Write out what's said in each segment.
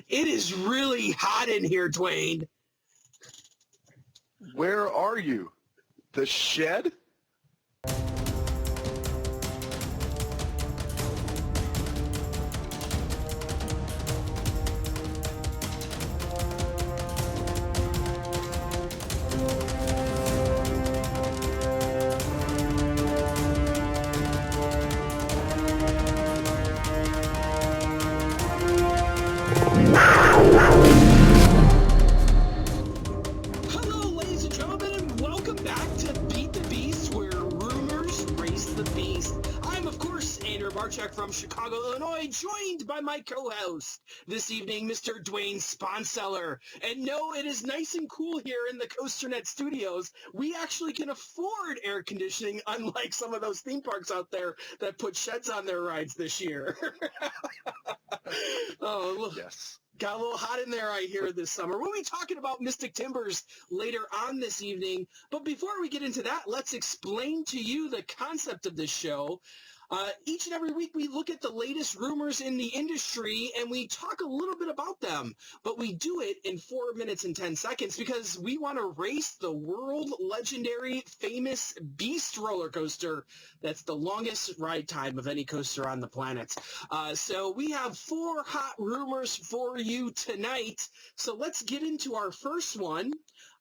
It is really hot in here, Dwain. Where are you? The shed? Hello, ladies and gentlemen, and welcome back to Beat the Beast, where rumors race the beast. I'm, of course, Andrew Barchak from Chicago, Illinois, joined by my co-host this evening, Mr. Dwain Sponseller. And no, it is nice and cool here in the COASTER-net studios. We actually can afford air conditioning, unlike some of those theme parks out there that put sheds on their rides this year. Oh, look. Yes. Got a little hot in there, I hear, this summer. We'll be talking about Mystic Timbers later on this evening. But before we get into that, let's explain to you the concept of this show. Each and every week, we look at the latest rumors in the industry, and we talk a little bit about them. But we do it in 4 minutes and 10 seconds because we want to race the world legendary, famous Beast roller coaster. That's the longest ride time of any coaster on the planet. So we have 4 hot rumors for you tonight. So let's get into our first one.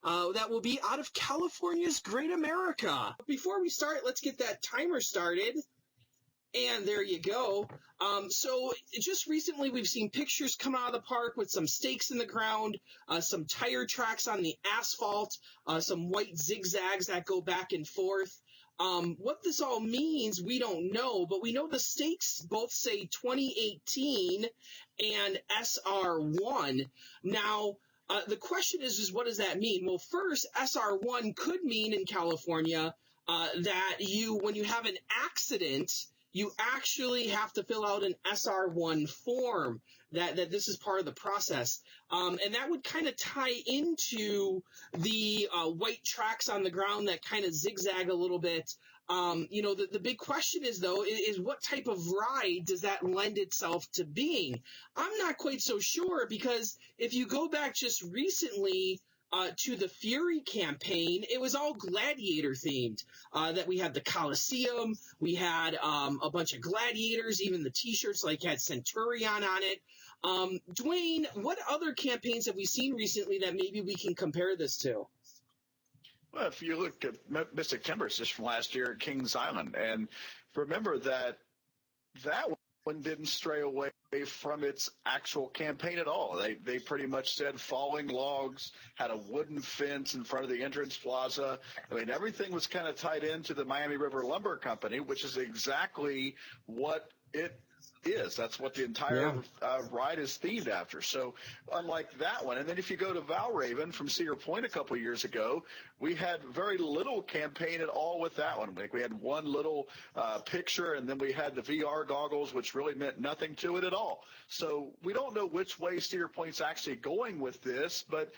That will be out of California's Great America. Before we start, let's get that timer started. And there you go. So just recently we've seen pictures come out of the park with some stakes in the ground, some tire tracks on the asphalt, some white zigzags that go back and forth. What this all means, we don't know, but we know the stakes both say 2018 and SR1. Now, the question is what does that mean? Well, first, SR1 could mean in California that when you have an accident, you actually have to fill out an SR1 form, that this is part of the process. And that would kind of tie into the white tracks on the ground that kind of zigzag a little bit. The big question is, though, is what type of ride does that lend itself to being? I'm not quite so sure, because if you go back just recently to the Fury campaign, it was all gladiator themed. That we had the Coliseum, we had a bunch of gladiators, even the T-shirts had Centurion on it. Dwain, what other campaigns have we seen recently that maybe we can compare this to? Well, if you look at Mystic Timbers just from last year at Kings Island, and remember that one didn't stray away from its actual campaign at all. They pretty much said falling logs, had a wooden fence in front of the entrance plaza. I mean, everything was kind of tied into the Miami River Lumber Company, which is exactly what it is. That's what the entire ride is themed after. So unlike that one, and then if you go to Valraven from Cedar Point a couple of years ago, we had very little campaign at all with that one. We had one little picture, and then we had the VR goggles, which really meant nothing to it at all. So we don't know which way Cedar Point's actually going with this, but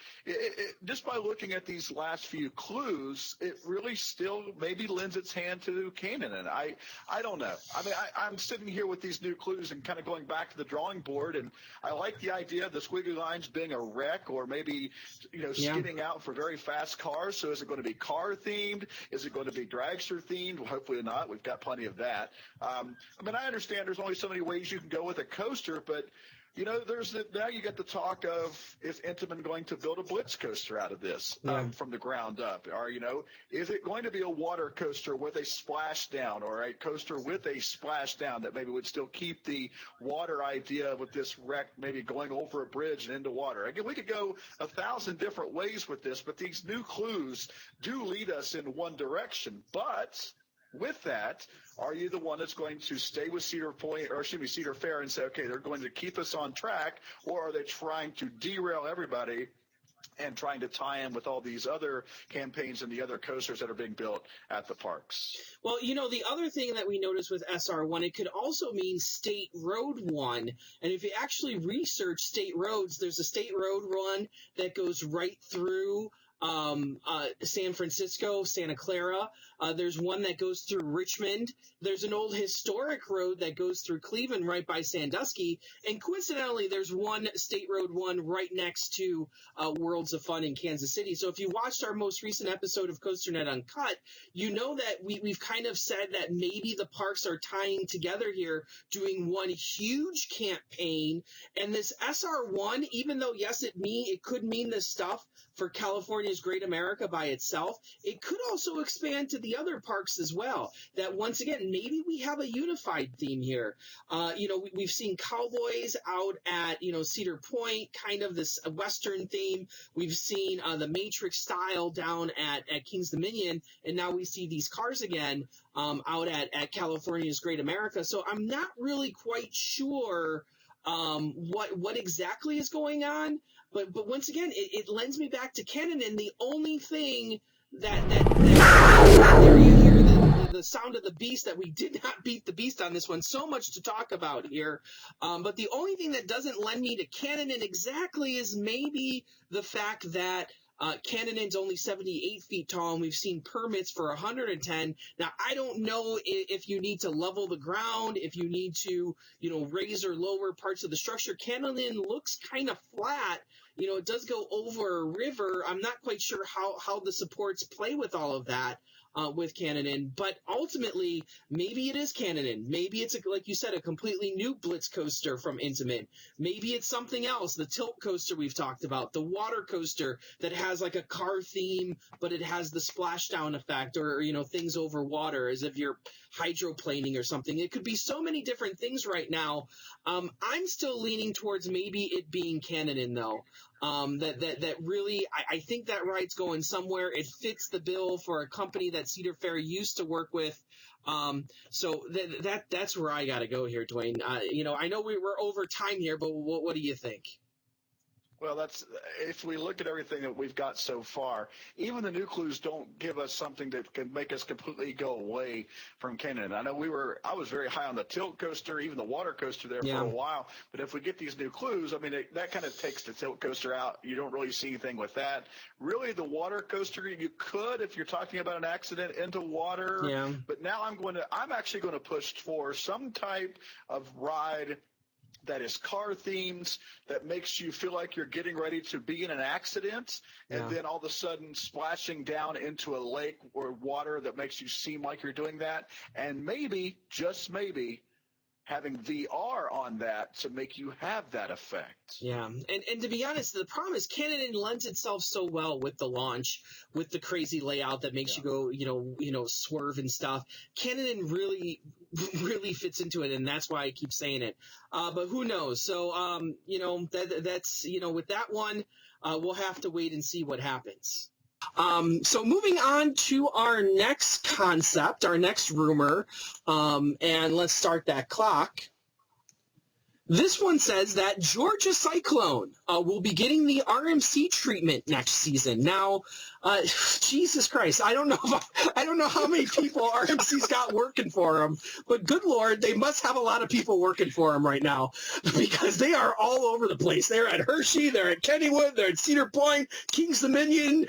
just by looking at these last few clues, it really still maybe lends its hand to canon. And I don't know. I mean, I'm sitting here with these new clues and kind of going back to the drawing board, and I like the idea of the squiggly lines being a wreck or maybe skidding out for very fast cars. So is it going to be car themed? Is it going to be dragster themed? Well, hopefully not. We've got plenty of that. I mean, I understand there's only so many ways you can go with a coaster, but now you get the talk of, is Intamin going to build a blitz coaster out of this from the ground up? Or, is it going to be a water coaster with a splashdown, or a coaster with a splashdown that maybe would still keep the water idea with this wreck maybe going over a bridge and into water? Again, we could go 1,000 different ways with this, but these new clues do lead us in one direction. But with that, are you the one that's going to stay with Cedar Fair and say, okay, they're going to keep us on track, or are they trying to derail everybody and trying to tie in with all these other campaigns and the other coasters that are being built at the parks? Well, the other thing that we noticed with SR1, it could also mean State Road 1. And if you actually research state roads, there's a State Road 1 that goes right through San Francisco, Santa Clara. There's one that goes through Richmond. There's an old historic road that goes through Cleveland right by Sandusky. And coincidentally, there's one State Road 1 right next to Worlds of Fun in Kansas City. So if you watched our most recent episode of COASTER.net Uncut, you know that we've kind of said that maybe the parks are tying together here, doing one huge campaign. And this SR1, even though, yes, it could mean this stuff for California's Great America by itself, it could also expand to the other parks as well. That once again, maybe we have a unified theme here. We've seen cowboys out at, Cedar Point, kind of this Western theme. We've seen the Matrix style down at Kings Dominion, and now we see these cars again out at California's Great America. So I'm not really quite sure what exactly is going on. But once again, it lends me back to Canon, and the only thing that there you hear the sound of the beast, that we did not beat the beast on this one. So much to talk about here. But the only thing that doesn't lend me to Canon exactly is maybe the fact that Cannon's only 78 feet tall, and we've seen permits for 110. Now, I don't know if you need to level the ground, if you need to, raise or lower parts of the structure. Cannon looks kind of flat. It does go over a river. I'm not quite sure how the supports play with all of that with Cannon, but ultimately, maybe it is Cannon. Maybe it's, like you said, a completely new Blitz coaster from Intamin. Maybe it's something else, the tilt coaster we've talked about, the water coaster that has like a car theme, but it has the splashdown effect, or things over water as if you're hydroplaning or something. It could be so many different things right now. I'm still leaning towards maybe it being Cannon, though. That really, I think that ride's going somewhere. It fits the bill for a company that Cedar Fair used to work with. So that's where I got to go here, Dwayne. I know we were over time here, but what do you think? Well, if we look at everything that we've got so far, even the new clues don't give us something that can make us completely go away from Cannon. I know I was very high on the tilt coaster, even the water coaster there for a while. But if we get these new clues, that kind of takes the tilt coaster out. You don't really see anything with that. Really, the water coaster, you could, if you're talking about an accident into water. Yeah. But now I'm actually going to push for some type of ride that is car themed, that makes you feel like you're getting ready to be in an accident, and then all of a sudden splashing down into a lake or water that makes you seem like you're doing that, and maybe, just maybe, having VR on that to make you have that effect. Yeah, and to be honest, the problem is Cannon lends itself so well with the launch, with the crazy layout that makes you go, swerve and stuff. Cannon really fits into it, and that's why I keep saying it. But who knows? So, that's with that one, we'll have to wait and see what happens. So moving on to our next concept, our next rumor, and let's start that clock. This one says that Georgia Cyclone will be getting the RMC treatment next season. Now, Jesus Christ, I don't know how many people RMC's got working for them, but good Lord, they must have a lot of people working for them right now, because they are all over the place. They're at Hershey, they're at Kennywood, they're at Cedar Point, Kings Dominion,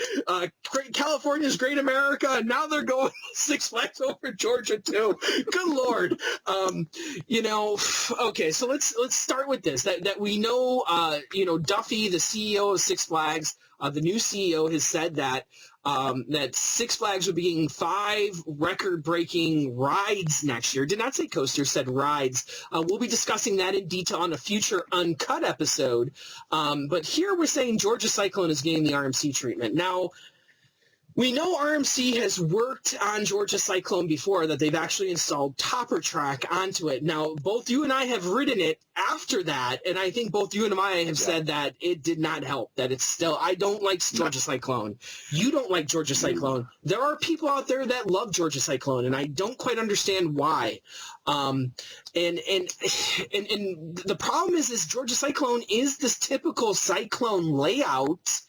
California's Great America, and now they're going Six Flags over Georgia too. Good Lord. Okay, so let's start with this. That we know, Duffy, the CEO of Six Flags, the new CEO, has said that Six Flags will be getting 5 record-breaking rides next year. Did not say coasters, said rides. We'll be discussing that in detail on a future Uncut episode. But here we're saying Georgia Cyclone is getting the RMC treatment. Now, we know RMC has worked on Georgia Cyclone before, that they've actually installed Topper Track onto it. Now, both you and I have ridden it after that, and I think both you and I have said that it did not help, that it's still, I don't like Georgia Cyclone. You don't like Georgia Cyclone. There are people out there that love Georgia Cyclone, and I don't quite understand why. And the problem is Georgia Cyclone is this typical Cyclone layout.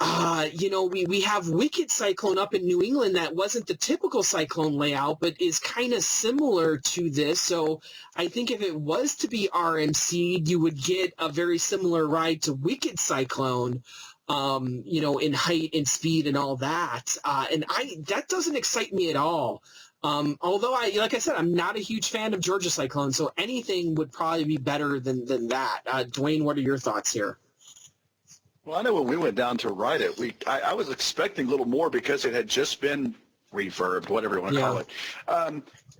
We have Wicked Cyclone up in New England that wasn't the typical Cyclone layout, but is kind of similar to this. So I think if it was to be RMC, you would get a very similar ride to Wicked Cyclone. in height and speed and all that. And that doesn't excite me at all. Although like I said, I'm not a huge fan of Georgia Cyclone, so anything would probably be better than that. Dwayne, what are your thoughts here? Well, I know when we went down to ride it, I was expecting a little more because it had just been refurbed, whatever you want to call it.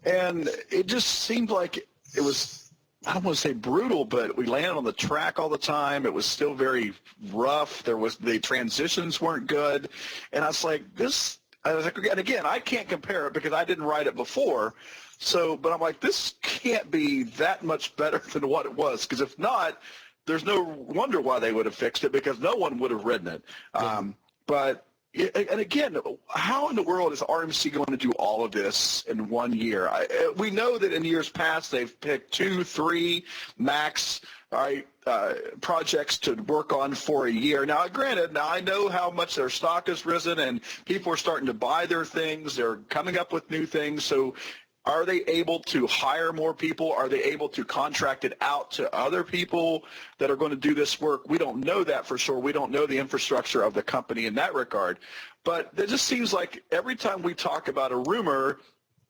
And it just seemed like it was, I don't want to say brutal, but we landed on the track all the time. It was still very rough. The transitions weren't good. And I was like, and again, I can't compare it because I didn't ride it before. But I'm like, this can't be that much better than what it was. Because if not, there's no wonder why they would have fixed it, because no one would have ridden it. And again, how in the world is RMC going to do all of this in 1 year? We know that in years past they've picked 2, 3 max projects to work on for a year. Now, granted, I know how much their stock has risen and people are starting to buy their things. They're coming up with new things. So are they able to hire more people? Are they able to contract it out to other people that are going to do this work? We don't know that for sure. We don't know the infrastructure of the company in that regard. But it just seems like every time we talk about a rumor,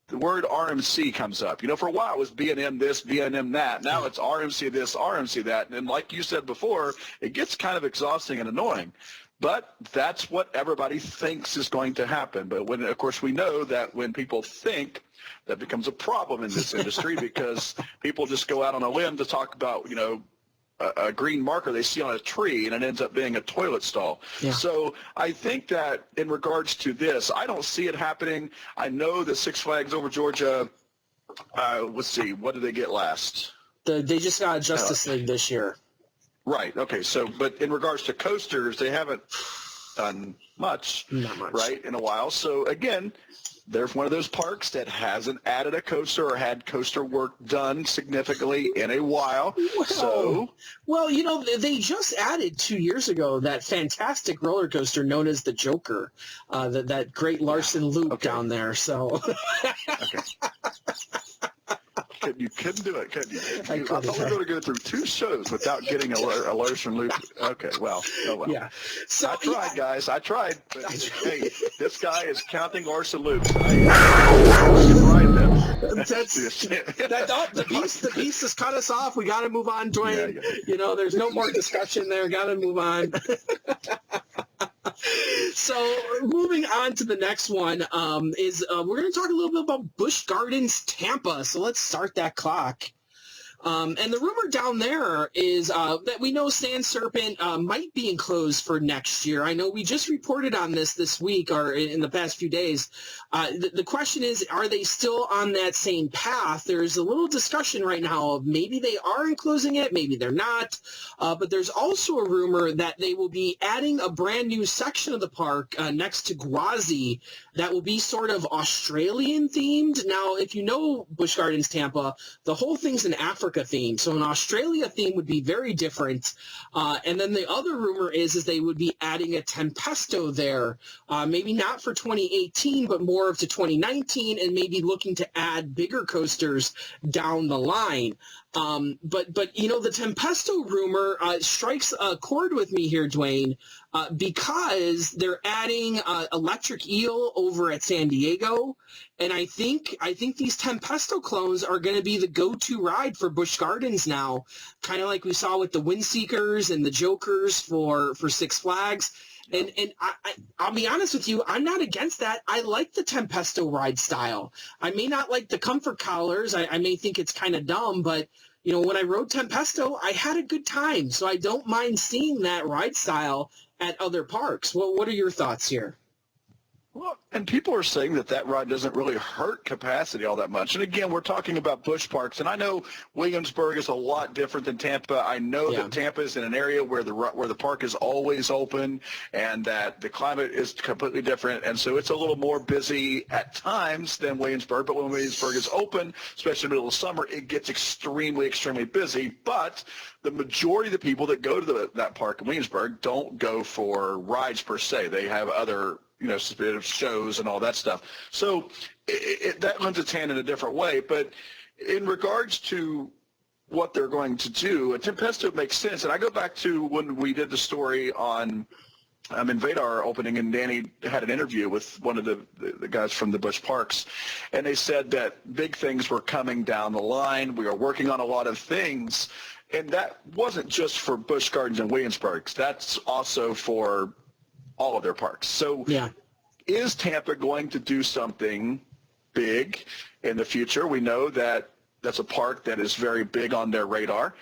the word RMC comes up. For a while it was B&M this, B&M that. Now it's RMC this, RMC that. And like you said before, it gets kind of exhausting and annoying. But that's what everybody thinks is going to happen. But of course, we know that when people think, that becomes a problem in this industry because people just go out on a limb to talk about, a green marker they see on a tree, and it ends up being a toilet stall. Yeah. So I think that in regards to this, I don't see it happening. I know that Six Flags Over Georgia, let's see, what did they get last? They just got a Justice League this year. Right. Okay. So, but in regards to coasters, they haven't done much, right, in a while. So again, they're one of those parks that hasn't added a coaster or had coaster work done significantly in a while. Well, they just added 2 years ago that fantastic roller coaster known as the Joker, that great Larson loop down there. So. Okay. You couldn't do it, could you? I thought we were going to go through 2 shows without getting a Larson loop. Okay, well. Yeah. So, I tried, guys. I tried. But, hey, this guy is counting Larson loops. The beast has cut us off. We got to move on, Dwayne. Yeah. There's no more discussion there. Got to move on. So moving on to the next one is we're going to talk a little bit about Busch Gardens, Tampa. So let's start that clock. And the rumor down there is that we know Sand Serpent might be enclosed for next year. I know we just reported on this week or in the past few days. The question is, are they still on that same path? There's a little discussion right now of maybe they are enclosing it, maybe they're not. But there's also a rumor that they will be adding a brand new section of the park next to Gwazi that will be sort of Australian themed. Now, if you know Busch Gardens Tampa, the whole thing's an Africa theme. So an Australia theme would be very different. And then the other rumor is they would be adding a Tempesto there, maybe not for 2018, but more of to 2019, and maybe looking to add bigger coasters down the line. But the Tempesto rumor strikes a chord with me here, Dwayne, because they're adding Electric Eel over at San Diego, and I think these Tempesto clones are going to be the go-to ride for Busch Gardens now, kind of like we saw with the Windseekers and the Jokers for Six Flags. And I'll be honest with you, I'm not against that. I like the Tempesto ride style. I may not like the comfort collars. I may think it's kind of dumb, but when I rode Tempesto, I had a good time. So I don't mind seeing that ride style at other parks. Well, what are your thoughts here? Well, and people are saying that ride doesn't really hurt capacity all that much. And again, we're talking about Busch Parks, and I know Williamsburg is a lot different than Tampa. I know that Tampa is in an area where the park is always open, and that the climate is completely different, and so it's a little more busy at times than Williamsburg. But when Williamsburg is open, especially in the middle of summer, it gets extremely, extremely busy. But the majority of the people that go to that park in Williamsburg don't go for rides per se. They have other shows and all that stuff. So that lends its hand in a different way. But in regards to what they're going to do, a Tempesto makes sense. And I go back to when we did the story on in Vadar opening, and Danny had an interview with one of the guys from the Busch Parks, and they said that big things were coming down the line. We are working on a lot of things, and that wasn't just for Busch Gardens and Williamsburg. That's also for all of their parks. So is Tampa going to do something big in the future? We know that that's a park that is very big on their radar,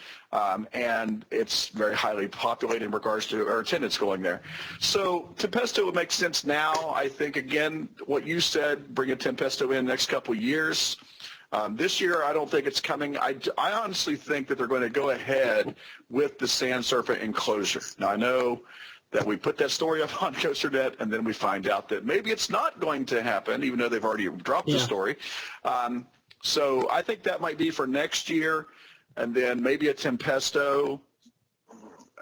and it's very highly populated in regards to our attendance going there. So Tempesto would make sense now. I think, again, what you said, bring a Tempesto in the next couple of years. This year, I don't think it's coming. I honestly think that they're going to go ahead with the Sand Serpent enclosure. Now, I know that we put that story up on COASTER.net, and then we find out that maybe it's not going to happen, even though they've already dropped the story. So I think that might be for next year, and then maybe a Tempesto,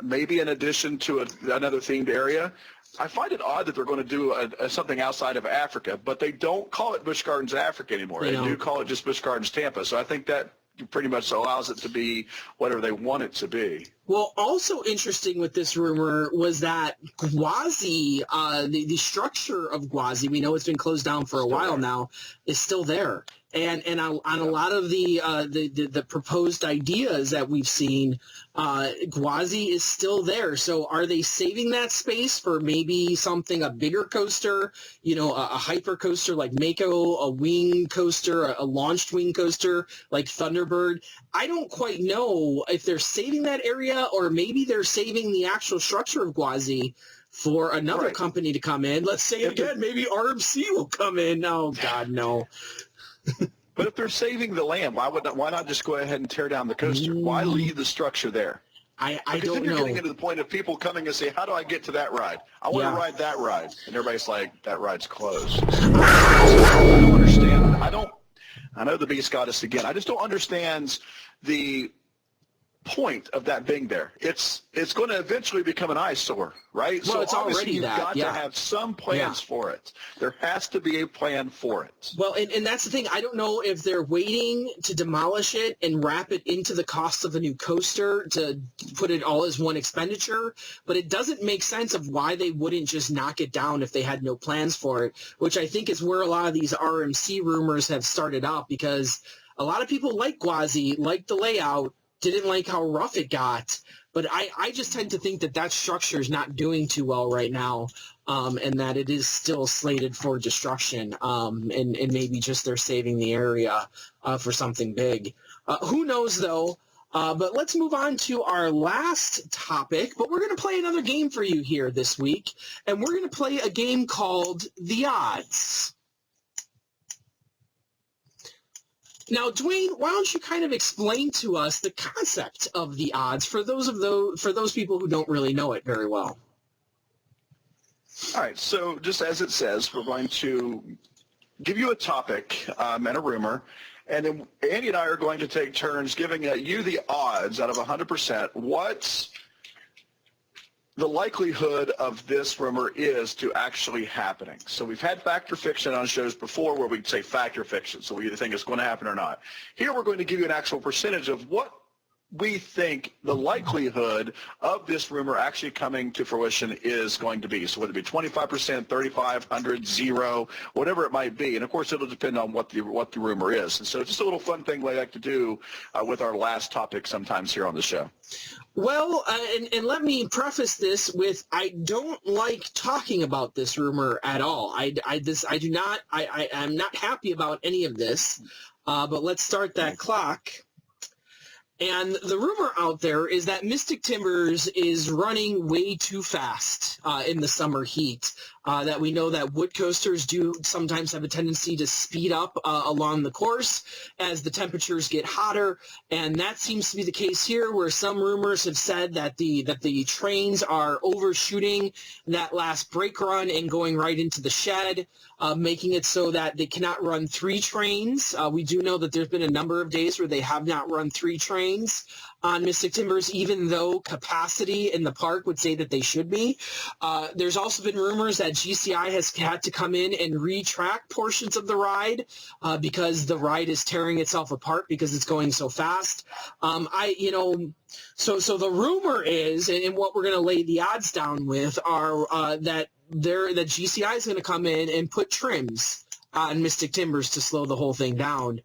maybe in addition to another themed area. I find it odd that they're going to do something outside of Africa, but they don't call it Busch Gardens Africa anymore. They do call it just Busch Gardens Tampa. So I think that pretty much allows it to be whatever they want it to be. Well, also interesting with this rumor was that Gwazi, the structure of Gwazi, we know it's been closed down for a while now, is still there. And on a lot of the proposed ideas that we've seen, Gwazi is still there. So are they saving that space for maybe something, a bigger coaster, a hyper coaster like Mako, a wing coaster, a launched wing coaster like Thunderbird? I don't quite know if they're saving that area or maybe they're saving the actual structure of Gwazi for another company to come in. Let's say it again, maybe RMC will come in. Oh, God, no. But if they're saving the land, why not just go ahead and tear down the coaster? Why leave the structure there? I don't know. Because then you're getting into the point of people coming and say, how do I get to that ride? I want to ride that ride. And everybody's like, that ride's closed. I don't understand. I know the biggest goddess again. I just don't understand the point of that being there. It's going to eventually become an eyesore, right? Well, so it's obviously already you've got to that. have some plans for it. There has to be a plan for it. Well, and that's the thing. I don't know if they're waiting to demolish it and wrap it into the cost of a new coaster to put it all as one expenditure, but it doesn't make sense of why they wouldn't just knock it down if they had no plans for it, which I think is where a lot of these RMC rumors have started out, because a lot of people like Gwazi, like the layout, didn't like how rough it got, but I just tend to think that structure is not doing too well right now, and that it is still slated for destruction, and maybe just they're saving the area for something big. Who knows, though? But let's move on to our last topic, but we're going to play another game for you here this week, and we're going to play a game called The Odds. Now, Dwayne, why don't you kind of explain to us the concept of the odds for those people who don't really know it very well? All right. So just as it says, we're going to give you a topic and a rumor, and then Andy and I are going to take turns giving you the odds out of 100%. What's the likelihood of this rumor is to actually happening? So we've had fact or fiction on shows before where we'd say fact or fiction, so we either think it's going to happen or not. Here we're going to give you an actual percentage of what we think the likelihood of this rumor actually coming to fruition is going to be. So whether it be 25%, 35, 100, 0, whatever it might be. And, of course, it'll depend on what the rumor is. And so it's just a little fun thing we like to do with our last topic sometimes here on the show. Well, and let me preface this with, I don't like talking about this rumor at all. I'm not happy about any of this, but let's start that clock. And the rumor out there is that Mystic Timbers is running way too fast in the summer heat. That we know that wood coasters do sometimes have a tendency to speed up along the course as the temperatures get hotter, and that seems to be the case here, where some rumors have said that the trains are overshooting that last brake run and going right into the shed, making it so that they cannot run 3 trains. We do know that there's been a number of days where they have not run 3 trains on Mystic Timbers, even though capacity in the park would say that they should be. There's also been rumors that GCI has had to come in and retrack portions of the ride because the ride is tearing itself apart because it's going so fast. So the rumor is, and what we're going to lay the odds down with are that GCI is going to come in and put trims on Mystic Timbers to slow the whole thing down.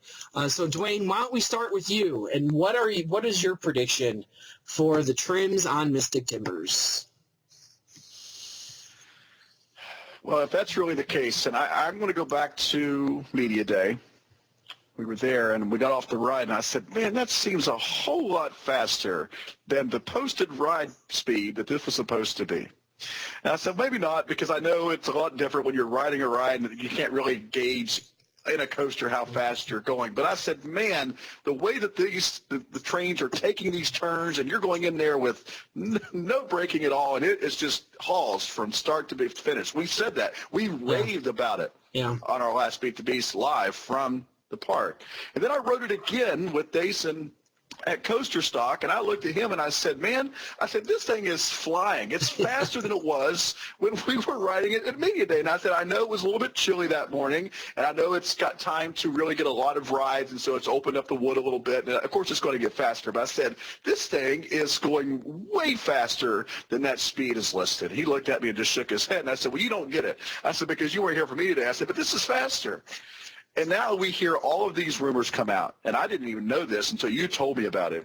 So Dwain, why don't we start with you? And what is your prediction for the trims on Mystic Timbers? Well, if that's really the case, and I'm going to go back to Media Day. We were there, and we got off the ride, and I said, man, that seems a whole lot faster than the posted ride speed that this was supposed to be. And I said, maybe not, because I know it's a lot different when you're riding a ride and you can't really gauge in a coaster how fast you're going. But I said, man, the way that the trains are taking these turns and you're going in there with no braking at all, and it is just hauls from start to finish. We said that. We raved about it on our last Beat the Beast live from the park. And then I wrote it again with Dason at Coaster Stock, and I looked at him and I said, man, this thing is flying. It's faster than it was when we were riding it at Media Day. And I said, I know it was a little bit chilly that morning, and I know it's got time to really get a lot of rides, and so it's opened up the wood a little bit. And of course, it's going to get faster. But I said, this thing is going way faster than that speed is listed. He looked at me and just shook his head, and I said, well, you don't get it. I said, because you weren't here for Media Day. I said, but this is faster. And now we hear all of these rumors come out, and I didn't even know this until you told me about it.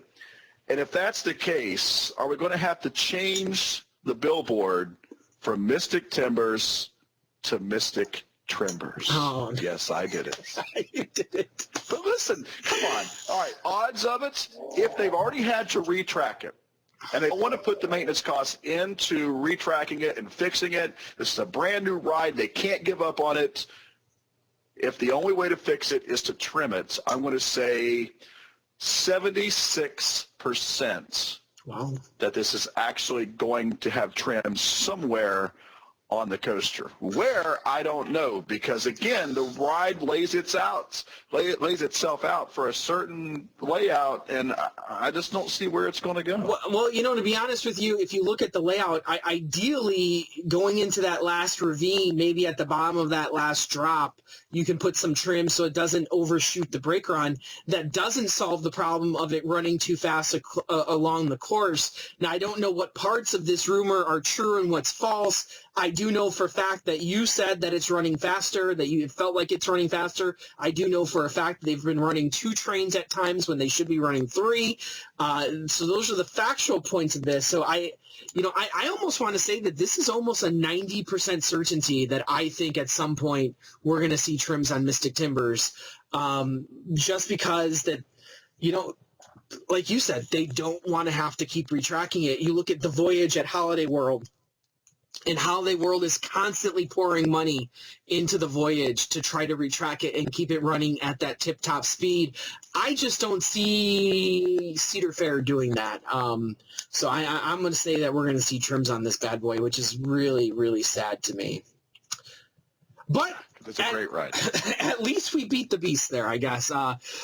And if that's the case, are we going to have to change the billboard from Mystic Timbers to Mystic Trimbers? Oh, yes, I did it. You did it. But listen, come on. All right, odds of it, if they've already had to retrack it, and they want to put the maintenance costs into retracking it and fixing it, this is a brand new ride. They can't give up on it. If the only way to fix it is to trim it, I'm going to say 76% that this is actually going to have trim somewhere on the coaster. Where, I don't know, because, again, the ride lays itself out for a certain layout, and I just don't see where it's going to go. Well, to be honest with you, if you look at the layout, ideally going into that last ravine, maybe at the bottom of that last drop, you can put some trim so it doesn't overshoot the brake run. That doesn't solve the problem of it running too fast along the course. Now, I don't know what parts of this rumor are true and what's false. I do know for a fact that you said that it's running faster, that you felt like it's running faster. I do know for a fact that they've been running 2 trains at times when they should be running 3. So those are the factual points of this. So I almost want to say that this is almost a 90% certainty that I think at some point we're going to see trims on Mystic Timbers, just because that, like you said, they don't want to have to keep retracking it. You look at the Voyage at Holiday World, and Holiday World is constantly pouring money into the Voyage to try to retrack it and keep it running at that tip-top speed. I just don't see Cedar Fair doing that. So I'm going to say that we're going to see trims on this bad boy, which is really, really sad to me. But it's a great ride. At least we beat the beast there, I guess.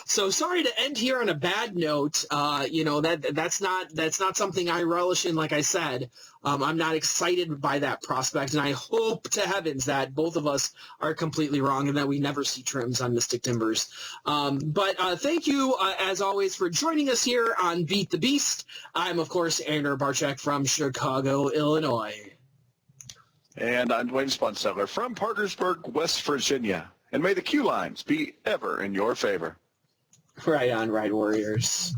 So sorry to end here on a bad note. That's not something I relish in. Like I said, I'm not excited by that prospect, and I hope to heavens that both of us are completely wrong and that we never see trims on Mystic Timbers. But thank you, as always, for joining us here on Beat the Beast. I'm, of course, Andrew Barczyk from Chicago, Illinois. And I'm Dwayne Spunsettler from Parkersburg, West Virginia. And may the Q lines be ever in your favor. Right on, Ride Warriors.